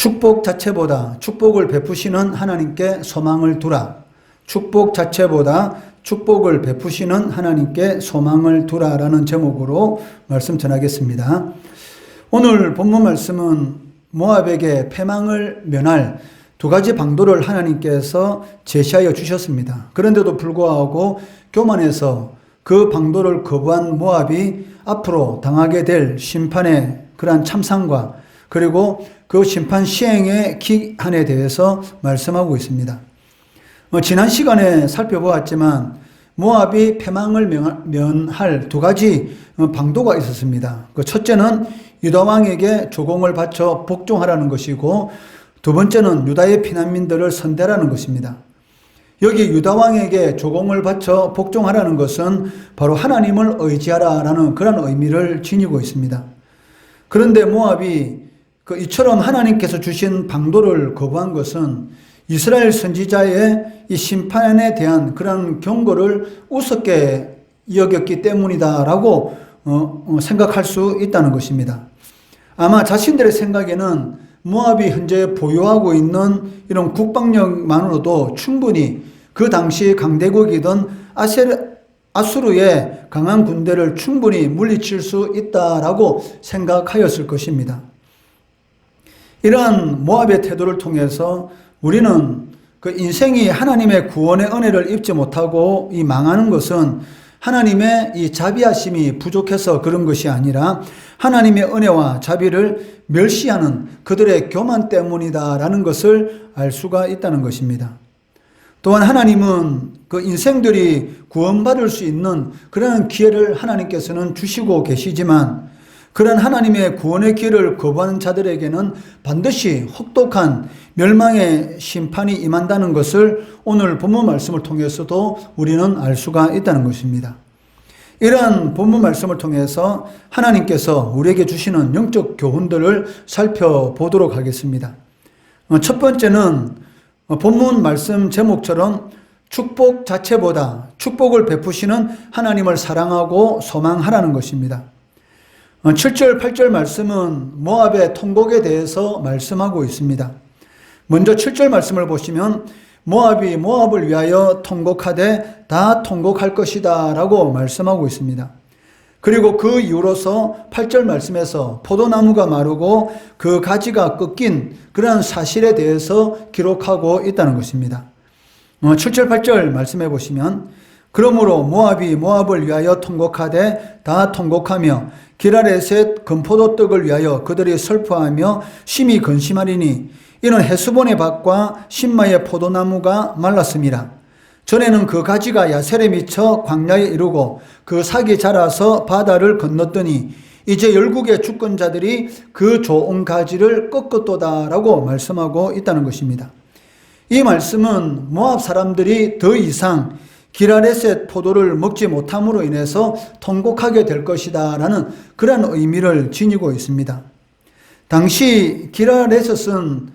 축복 자체보다 축복을 베푸시는 하나님께 소망을 두라. 축복 자체보다 축복을 베푸시는 하나님께 소망을 두라라는 제목으로 말씀 전하겠습니다. 오늘 본문 말씀은 모압에게 패망을 면할 두 가지 방도를 하나님께서 제시하여 주셨습니다. 그런데도 불구하고 교만해서 그 방도를 거부한 모압이 앞으로 당하게 될 심판의 그러한 참상과 그리고 그 심판 시행의 기한에 대해서 말씀하고 있습니다. 지난 시간에 살펴보았지만 모압이 패망을 면할 두 가지 방도가 있었습니다. 그 첫째는 유다 왕에게 조공을 바쳐 복종하라는 것이고, 두 번째는 유다의 피난민들을 선대라는 것입니다. 여기 유다 왕에게 조공을 바쳐 복종하라는 것은 바로 하나님을 의지하라라는 그런 의미를 지니고 있습니다. 그런데 모압이 이처럼 하나님께서 주신 방도를 거부한 것은 이스라엘 선지자의 이 심판에 대한 그런 경고를 우습게 여겼기 때문이다라고 생각할 수 있다는 것입니다. 아마 자신들의 생각에는 모압이 현재 보유하고 있는 이런 국방력만으로도 충분히 그 당시 강대국이던 아수르의 강한 군대를 충분히 물리칠 수 있다라고 생각하였을 것입니다. 이러한 모압의 태도를 통해서 우리는 그 인생이 하나님의 구원의 은혜를 입지 못하고 이 망하는 것은 하나님의 이 자비하심이 부족해서 그런 것이 아니라 하나님의 은혜와 자비를 멸시하는 그들의 교만 때문이다라는 것을 알 수가 있다는 것입니다. 또한 하나님은 그 인생들이 구원받을 수 있는 그런 기회를 하나님께서는 주시고 계시지만, 그런 하나님의 구원의 기회를 거부하는 자들에게는 반드시 혹독한 멸망의 심판이 임한다는 것을 오늘 본문 말씀을 통해서도 우리는 알 수가 있다는 것입니다. 이러한 본문 말씀을 통해서 하나님께서 우리에게 주시는 영적 교훈들을 살펴보도록 하겠습니다. 첫 번째는 본문 말씀 제목처럼 축복 자체보다 축복을 베푸시는 하나님을 사랑하고 소망하라는 것입니다. 7절, 8절 말씀은 모압의 통곡에 대해서 말씀하고 있습니다. 먼저 7절 말씀을 보시면 모압이 모압을 위하여 통곡하되 다 통곡할 것이다 라고 말씀하고 있습니다. 그리고 그 이후로서 8절 말씀에서 포도나무가 마르고 그 가지가 꺾인 그런 사실에 대해서 기록하고 있다는 것입니다. 7절, 8절 말씀해 보시면 그러므로 모압이 모압을 위하여 통곡하되 다 통곡하며 기랄에셋 금포도떡을 위하여 그들이 슬퍼하며 심히 근심하리니 이는 헤스본의 밭과 신마의 포도나무가 말랐습니다. 전에는 그 가지가 야셀에 미쳐 광야에 이르고 그 삭이 자라서 바다를 건넜더니 이제 열국의 주권자들이 그 좋은 가지를 꺾었도다라고 말씀하고 있다는 것입니다. 이 말씀은 모압 사람들이 더 이상 기랄에셋 포도를 먹지 못함으로 인해서 통곡하게 될 것이다 라는 그런 의미를 지니고 있습니다. 당시 기랄에셋은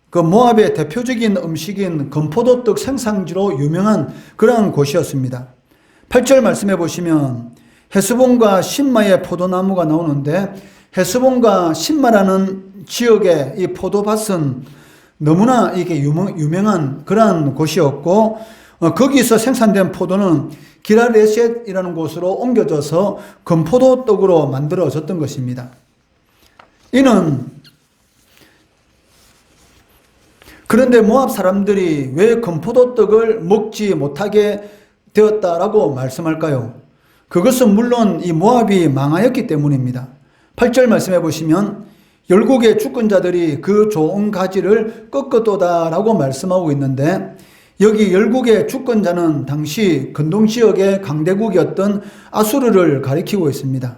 그 모압의 대표적인 음식인 금포도떡 생산지로 유명한 그러한 곳이었습니다. 8절 말씀해 보시면 헤스본과 신마의 포도나무가 나오는데, 헤스본과 신마라는 지역의 이 포도밭은 너무나 이게 유명한 그러한 곳이었고, 거기서 생산된 포도는 기랄에셋이라는 곳으로 옮겨져서 금포도떡으로 만들어졌던 것입니다. 그런데 모압 사람들이 왜 금포도떡을 먹지 못하게 되었다라고 말씀할까요? 그것은 물론 이 모압이 망하였기 때문입니다. 8절 말씀해 보시면 열국의 주권자들이 그 좋은 가지를 꺾었도다라고 말씀하고 있는데, 여기 열국의 주권자는 당시 근동지역의 강대국이었던 아수르를 가리키고 있습니다.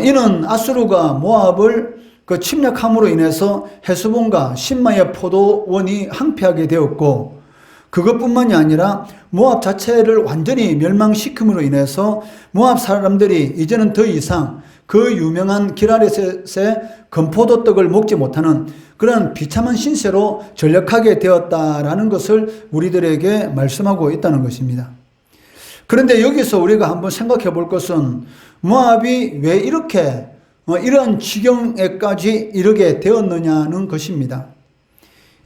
이는 아수르가 모압을 침략함으로 인해서 헤스본과 신마의 포도원이 항폐하게 되었고, 그것뿐만이 아니라 모압 자체를 완전히 멸망시킴으로 인해서 모압 사람들이 이제는 더 이상 그 유명한 기랄에셋의 금포도떡을 먹지 못하는 그런 비참한 신세로 전락하게 되었다라는 것을 우리들에게 말씀하고 있다는 것입니다. 그런데 여기서 우리가 한번 생각해 볼 것은 모압이 왜 이렇게 이런 지경에까지 이르게 되었느냐는 것입니다.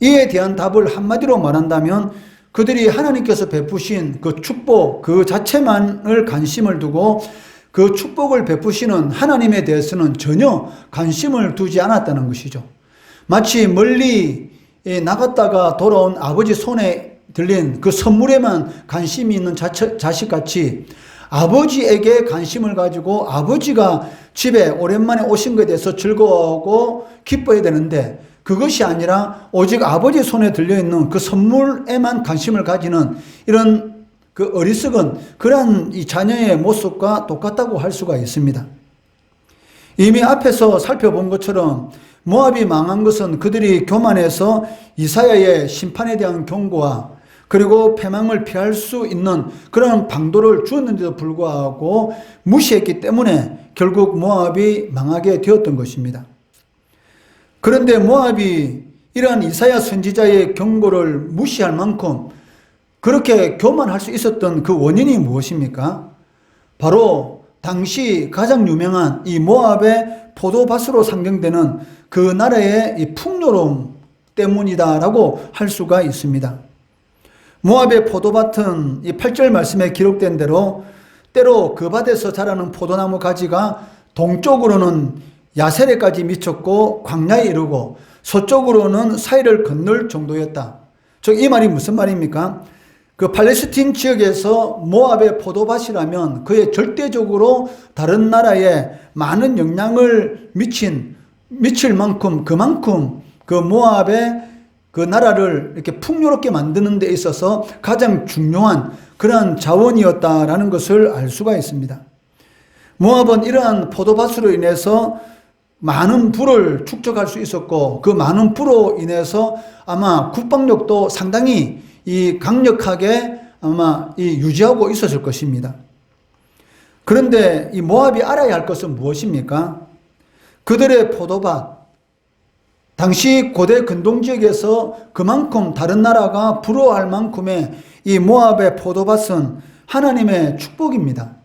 이에 대한 답을 한마디로 말한다면 그들이 하나님께서 베푸신 그 축복 그 자체만을 관심을 두고 그 축복을 베푸시는 하나님에 대해서는 전혀 관심을 두지 않았다는 것이죠. 마치 멀리 나갔다가 돌아온 아버지 손에 들린 그 선물에만 관심이 있는 자식같이 아버지에게 관심을 가지고 아버지가 집에 오랜만에 오신 것에 대해서 즐거워하고 기뻐해야 되는데 그것이 아니라 오직 아버지 손에 들려있는 그 선물에만 관심을 가지는 이런 그 어리석은 그러한 이 자녀의 모습과 똑같다고 할 수가 있습니다. 이미 앞에서 살펴본 것처럼 모압이 망한 것은 그들이 교만해서 이사야의 심판에 대한 경고와 그리고 패망을 피할 수 있는 그런 방도를 주었는데도 불구하고 무시했기 때문에 결국 모압이 망하게 되었던 것입니다. 그런데 모압이 이러한 이사야 선지자의 경고를 무시할 만큼 그렇게 교만할 수 있었던 그 원인이 무엇입니까? 바로 당시 가장 유명한 이 모압의 포도밭으로 상정되는 그 나라의 이 풍요로움 때문이다라고 할 수가 있습니다. 모압의 포도밭은 이 8절 말씀에 기록된 대로 때로 그 밭에서 자라는 포도나무 가지가 동쪽으로는 야세레까지 미쳤고 광야에 이르고 서쪽으로는 사이를 건널 정도였다. 즉 이 말이 무슨 말입니까? 그 팔레스틴 지역에서 모압의 포도밭이라면 그에 절대적으로 다른 나라에 많은 영향을 미칠 만큼 그만큼 그 모압의 그 나라를 이렇게 풍요롭게 만드는 데 있어서 가장 중요한 그러한 자원이었다라는 것을 알 수가 있습니다. 모압은 이러한 포도밭으로 인해서 많은 부를 축적할 수 있었고 그 많은 부로 인해서 아마 국방력도 상당히 이 강력하게 아마 이 유지하고 있었을 것입니다. 그런데 이 모압이 알아야 할 것은 무엇입니까? 그들의 포도밭, 당시 고대 근동 지역에서 그만큼 다른 나라가 부러워할 만큼의 이 모압의 포도밭은 하나님의 축복입니다.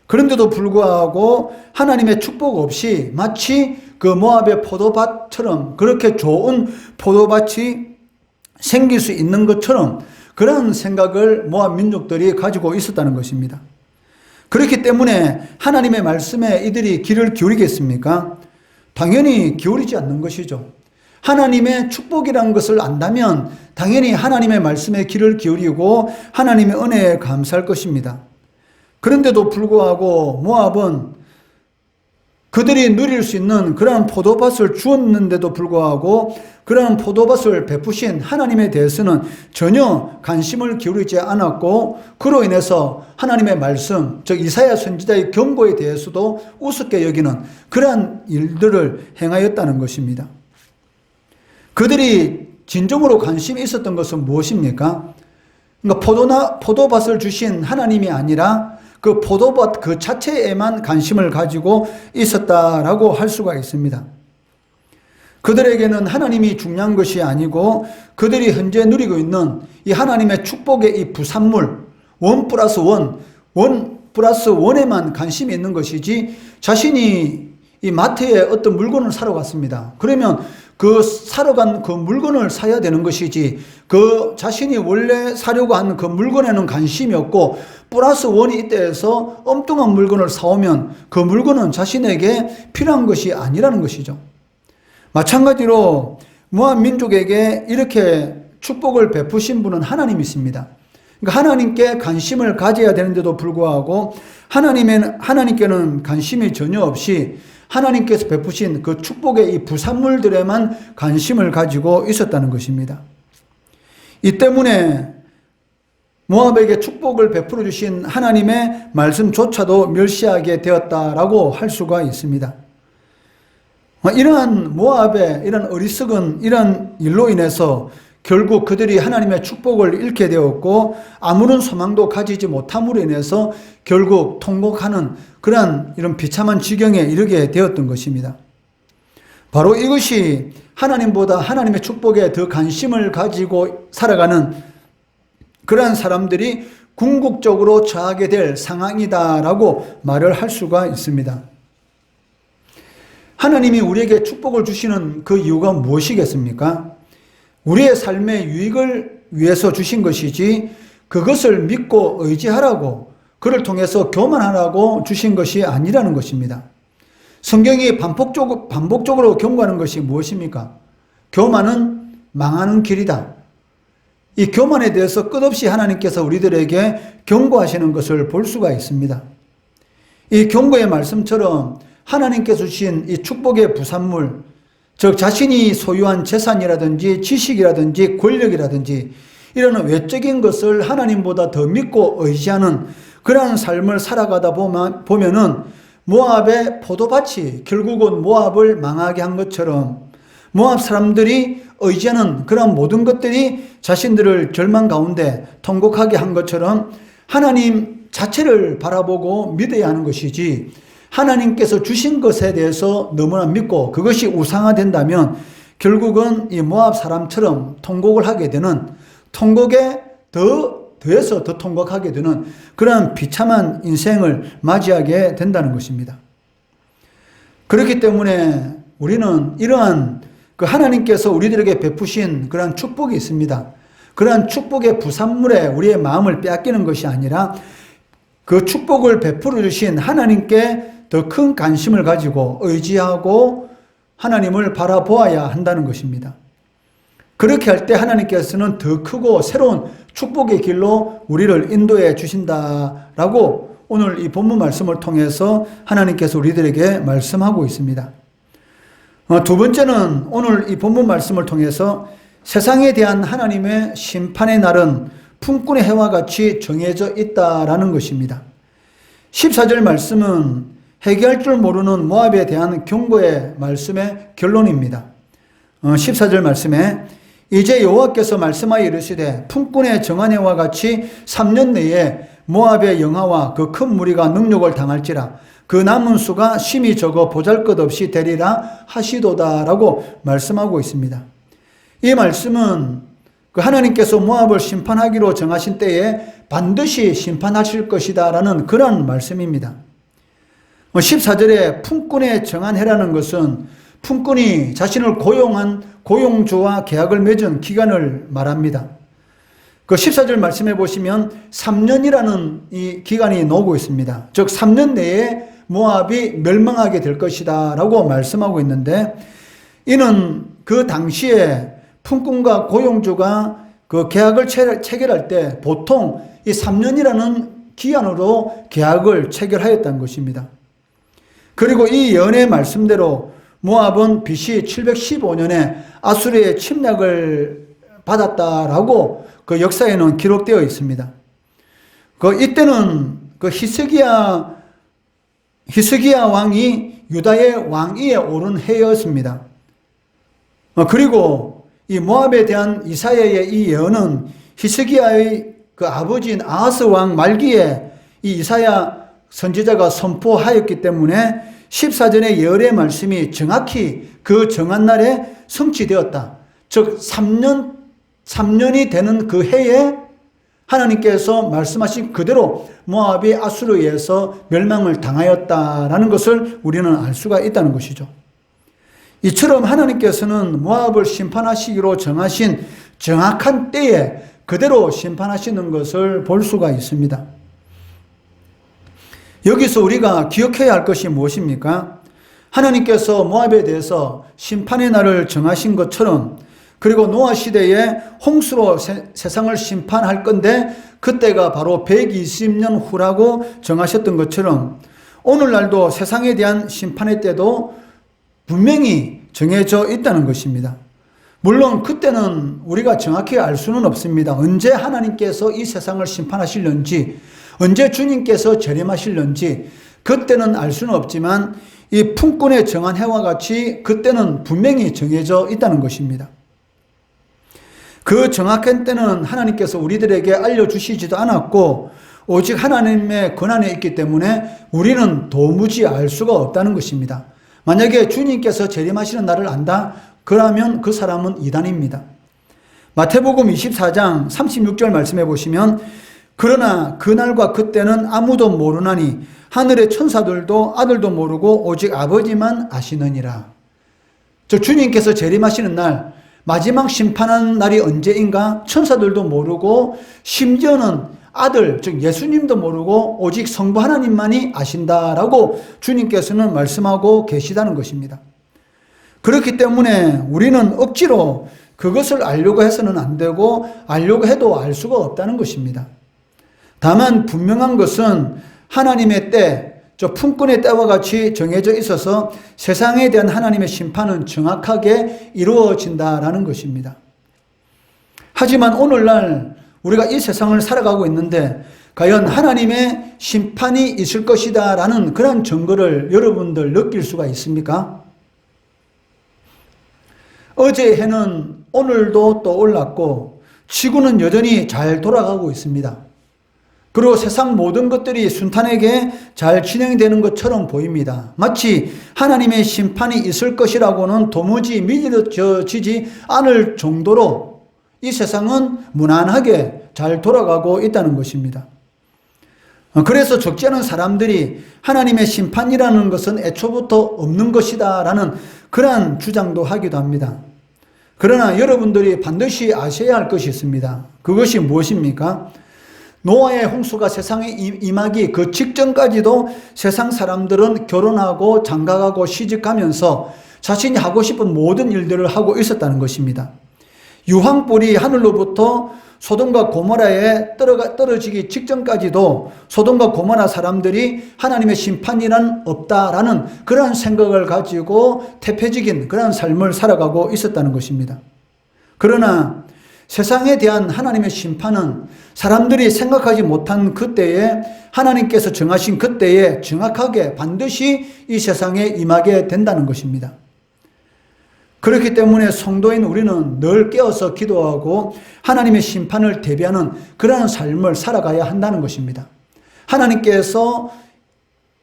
그런데도 불구하고 하나님의 축복 없이 마치 그 모압의 포도밭처럼 그렇게 좋은 포도밭이 생길 수 있는 것처럼 그런 생각을 모압 민족들이 가지고 있었다는 것입니다. 그렇기 때문에 하나님의 말씀에 이들이 귀를 기울이겠습니까? 당연히 기울이지 않는 것이죠. 하나님의 축복이라는 것을 안다면 당연히 하나님의 말씀에 귀를 기울이고 하나님의 은혜에 감사할 것입니다. 그런데도 불구하고 모압은 그들이 누릴 수 있는 그러한 포도밭을 주었는데도 불구하고 그러한 포도밭을 베푸신 하나님에 대해서는 전혀 관심을 기울이지 않았고 그로 인해서 하나님의 말씀, 즉 이사야 선지자의 경고에 대해서도 우습게 여기는 그러한 일들을 행하였다는 것입니다. 그들이 진정으로 관심이 있었던 것은 무엇입니까? 그러니까 포도밭을 주신 하나님이 아니라 그 포도밭 그 자체에만 관심을 가지고 있었다라고 할 수가 있습니다. 그들에게는 하나님이 중요한 것이 아니고 그들이 현재 누리고 있는 이 하나님의 축복의 이 부산물 1+1에만 관심이 있는 것이지 자신이 이 마트에 어떤 물건을 사러 갔습니다. 그러면 그 사러 간 그 물건을 사야 되는 것이지 그 자신이 원래 사려고 하는 그 물건에는 관심이 없고 +1이 있다 해서 엉뚱한 물건을 사오면 그 물건은 자신에게 필요한 것이 아니라는 것이죠. 마찬가지로 모압 민족에게 이렇게 축복을 베푸신 분은 하나님이십니다. 그러니까 하나님께 관심을 가져야 되는데도 불구하고 하나님께는 관심이 전혀 없이 하나님께서 베푸신 그 축복의 이 부산물들에만 관심을 가지고 있었다는 것입니다. 이 때문에 모압에게 축복을 베풀어 주신 하나님의 말씀조차도 멸시하게 되었다라고 할 수가 있습니다. 이러한 모압의 이런 어리석은 이런 일로 인해서 결국 그들이 하나님의 축복을 잃게 되었고 아무런 소망도 가지지 못함으로 인해서 결국 통곡하는 그러한 이런 비참한 지경에 이르게 되었던 것입니다. 바로 이것이 하나님보다 하나님의 축복에 더 관심을 가지고 살아가는 그러한 사람들이 궁극적으로 처하게 될 상황이다라고 말을 할 수가 있습니다. 하나님이 우리에게 축복을 주시는 그 이유가 무엇이겠습니까? 우리의 삶의 유익을 위해서 주신 것이지 그것을 믿고 의지하라고, 그를 통해서 교만하라고 주신 것이 아니라는 것입니다. 성경이 반복적으로 경고하는 것이 무엇입니까? 교만은 망하는 길이다. 이 교만에 대해서 끝없이 하나님께서 우리들에게 경고하시는 것을 볼 수가 있습니다. 이 경고의 말씀처럼 하나님께서 주신 이 축복의 부산물, 즉 자신이 소유한 재산이라든지 지식이라든지 권력이라든지 이런 외적인 것을 하나님보다 더 믿고 의지하는 그러한 삶을 살아가다 보면은 모압의 포도밭이 결국은 모압을 망하게 한 것처럼, 모압 사람들이 의지하는 그런 모든 것들이 자신들을 절망 가운데 통곡하게 한 것처럼 하나님 자체를 바라보고 믿어야 하는 것이지, 하나님께서 주신 것에 대해서 너무나 믿고 그것이 우상화된다면 결국은 이 모압 사람처럼 통곡을 하게 되는, 통곡에 더해서 더 통곡하게 되는 그러한 비참한 인생을 맞이하게 된다는 것입니다. 그렇기 때문에 우리는 이러한 그 하나님께서 우리들에게 베푸신 그러한 축복이 있습니다. 그러한 축복의 부산물에 우리의 마음을 빼앗기는 것이 아니라 그 축복을 베풀어 주신 하나님께 더 큰 관심을 가지고 의지하고 하나님을 바라보아야 한다는 것입니다. 그렇게 할 때 하나님께서는 더 크고 새로운 축복의 길로 우리를 인도해 주신다라고 오늘 이 본문 말씀을 통해서 하나님께서 우리들에게 말씀하고 있습니다. 두 번째는 오늘 이 본문 말씀을 통해서 세상에 대한 하나님의 심판의 날은 품꾼의 해와 같이 정해져 있다라는 것입니다. 14절 말씀은 해결할 줄 모르는 모압에 대한 경고의 말씀의 결론입니다. 14절 말씀에 이제 여호와께서 말씀하여 이르시되 품꾼의 정한 해와 같이 3년 내에 모압의 영하와 그 큰 무리가 능욕을 당할지라 그 남은 수가 심히 적어 보잘것없이 되리라 하시도다라고 말씀하고 있습니다. 이 말씀은 그 하나님께서 모압을 심판하기로 정하신 때에 반드시 심판하실 것이다라는 그런 말씀입니다. 14절에 품꾼의 정한 해라는 것은 품꾼이 자신을 고용한 고용주와 계약을 맺은 기간을 말합니다. 그 14절 말씀해 보시면 3년이라는 이 기간이 나오고 있습니다. 즉 3년 내에 모압이 멸망하게 될 것이다 라고 말씀하고 있는데, 이는 그 당시에 품꾼과 고용주가 그 계약을 체결할 때 보통 이 3년이라는 기한으로 계약을 체결하였다는 것입니다. 그리고 이 예언의 말씀대로 모압은 BC 715년에 아수르의 침략을 받았다라고 그 역사에는 기록되어 있습니다. 이때는 그 히스기야 왕이 유다의 왕위에 오른 해였습니다. 그리고 이 모압에 대한 이사야의 이 예언은 히스기야의 그 아버지인 아하스 왕 말기에 이 이사야 선지자가 선포하였기 때문에 14절의 예언의 말씀이 정확히 그 정한 날에 성취되었다. 즉 3년이 되는 그 해에 하나님께서 말씀하신 그대로 모압이 아수르에 의해서 멸망을 당하였다라는 것을 우리는 알 수가 있다는 것이죠. 이처럼 하나님께서는 모압을 심판하시기로 정하신 정확한 때에 그대로 심판하시는 것을 볼 수가 있습니다. 여기서 우리가 기억해야 할 것이 무엇입니까? 하나님께서 모압에 대해서 심판의 날을 정하신 것처럼, 그리고 노아 시대에 홍수로 세상을 심판할 건데 그때가 바로 120년 후라고 정하셨던 것처럼 오늘날도 세상에 대한 심판의 때도 분명히 정해져 있다는 것입니다. 물론 그때는 우리가 정확히 알 수는 없습니다. 언제 하나님께서 이 세상을 심판하실는지, 언제 주님께서 재림하실는지 그때는 알 수는 없지만 이 품꾼의 정한 해와 같이 그때는 분명히 정해져 있다는 것입니다. 그 정확한 때는 하나님께서 우리들에게 알려주시지도 않았고 오직 하나님의 권한에 있기 때문에 우리는 도무지 알 수가 없다는 것입니다. 만약에 주님께서 재림하시는 날을 안다? 그러면 그 사람은 이단입니다. 마태복음 24장 36절 말씀해 보시면 그러나 그날과 그때는 아무도 모르나니 하늘의 천사들도 아들도 모르고 오직 아버지만 아시느니라. 즉 주님께서 재림하시는 날, 마지막 심판하는 날이 언제인가 천사들도 모르고 심지어는 아들 즉 예수님도 모르고 오직 성부 하나님만이 아신다라고 주님께서는 말씀하고 계시다는 것입니다. 그렇기 때문에 우리는 억지로 그것을 알려고 해서는 안 되고 알려고 해도 알 수가 없다는 것입니다. 다만 분명한 것은 하나님의 때, 저 품꾼의 때와 같이 정해져 있어서 세상에 대한 하나님의 심판은 정확하게 이루어진다라는 것입니다. 하지만 오늘날 우리가 이 세상을 살아가고 있는데 과연 하나님의 심판이 있을 것이다 라는 그런 증거를 여러분들 느낄 수가 있습니까? 어제 해는 오늘도 또 올랐고 지구는 여전히 잘 돌아가고 있습니다. 그리고 세상 모든 것들이 순탄하게 잘 진행되는 것처럼 보입니다. 마치 하나님의 심판이 있을 것이라고는 도무지 믿어지지 않을 정도로 이 세상은 무난하게 잘 돌아가고 있다는 것입니다. 그래서 적지 않은 사람들이 하나님의 심판이라는 것은 애초부터 없는 것이다 라는 그러한 주장도 하기도 합니다. 그러나 여러분들이 반드시 아셔야 할 것이 있습니다. 그것이 무엇입니까? 노아의 홍수가 세상에 임하기 그 직전까지도 세상 사람들은 결혼하고 장가가고 시집가면서 자신이 하고 싶은 모든 일들을 하고 있었다는 것입니다. 유황불이 하늘로부터 소돔과 고모라에 떨어지기 직전까지도 소돔과 고모라 사람들이 하나님의 심판이란 없다라는 그러한 생각을 가지고 태폐적인 그러한 삶을 살아가고 있었다는 것입니다. 그러나 세상에 대한 하나님의 심판은 사람들이 생각하지 못한 그때에 하나님께서 정하신 그때에 정확하게 반드시 이 세상에 임하게 된다는 것입니다. 그렇기 때문에 성도인 우리는 늘 깨어서 기도하고 하나님의 심판을 대비하는 그러한 삶을 살아가야 한다는 것입니다. 하나님께서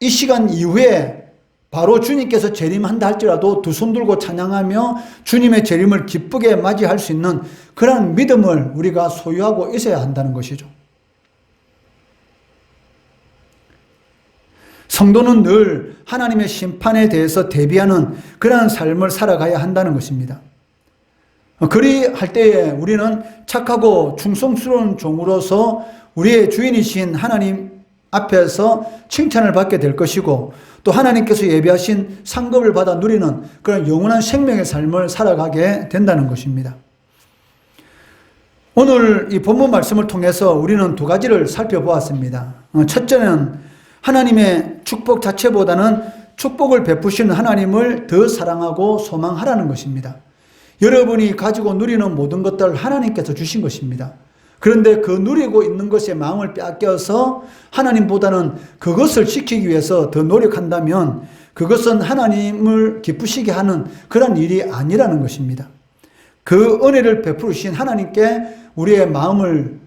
이 시간 이후에 바로 주님께서 재림한다 할지라도 두 손 들고 찬양하며 주님의 재림을 기쁘게 맞이할 수 있는 그런 믿음을 우리가 소유하고 있어야 한다는 것이죠. 성도는 늘 하나님의 심판에 대해서 대비하는 그러한 삶을 살아가야 한다는 것입니다. 그리할 때에 우리는 착하고 충성스러운 종으로서 우리의 주인이신 하나님 앞에서 칭찬을 받게 될 것이고 또 하나님께서 예비하신 상급을 받아 누리는 그런 영원한 생명의 삶을 살아가게 된다는 것입니다. 오늘 이 본문 말씀을 통해서 우리는 두 가지를 살펴보았습니다. 첫째는 하나님의 축복 자체보다는 축복을 베푸시는 하나님을 더 사랑하고 소망하라는 것입니다. 여러분이 가지고 누리는 모든 것들 하나님께서 주신 것입니다. 그런데 그 누리고 있는 것에 마음을 빼앗겨서 하나님보다는 그것을 지키기 위해서 더 노력한다면 그것은 하나님을 기쁘시게 하는 그런 일이 아니라는 것입니다. 그 은혜를 베푸신 하나님께 우리의 마음을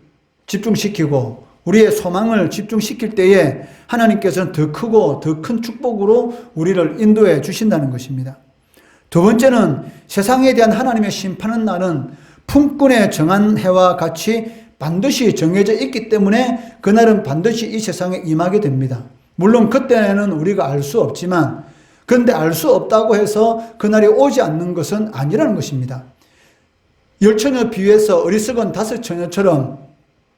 집중시키고 우리의 소망을 집중시킬 때에 하나님께서는 더 크고 더 큰 축복으로 우리를 인도해 주신다는 것입니다. 두 번째는 세상에 대한 하나님의 심판의 날은 품꾼의 정한 해와 같이 반드시 정해져 있기 때문에 그날은 반드시 이 세상에 임하게 됩니다. 물론 그때는 우리가 알 수 없지만 그런데 알 수 없다고 해서 그날이 오지 않는 것은 아니라는 것입니다. 10처녀 비유에서 어리석은 5처녀처럼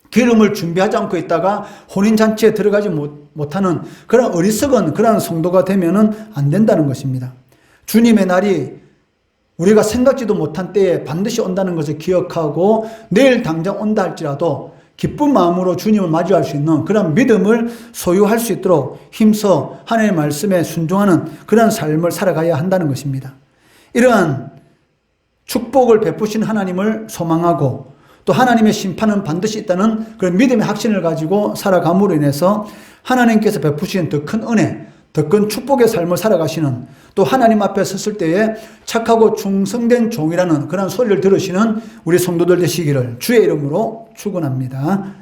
기름을 준비하지 않고 있다가 혼인잔치에 들어가지 못하는 그런 어리석은 그런 성도가 되면은 안 된다는 것입니다. 주님의 날이 우리가 생각지도 못한 때에 반드시 온다는 것을 기억하고 내일 당장 온다 할지라도 기쁜 마음으로 주님을 맞이할 수 있는 그런 믿음을 소유할 수 있도록 힘써 하나님의 말씀에 순종하는 그런 삶을 살아가야 한다는 것입니다. 이러한 축복을 베푸신 하나님을 소망하고 또 하나님의 심판은 반드시 있다는 그런 믿음의 확신을 가지고 살아감으로 인해서 하나님께서 베푸신 더 큰 은혜, 더 큰 축복의 삶을 살아가시는 또 하나님 앞에 섰을 때에 착하고 충성된 종이라는 그런 소리를 들으시는 우리 성도들 되시기를 주의 이름으로 축원합니다.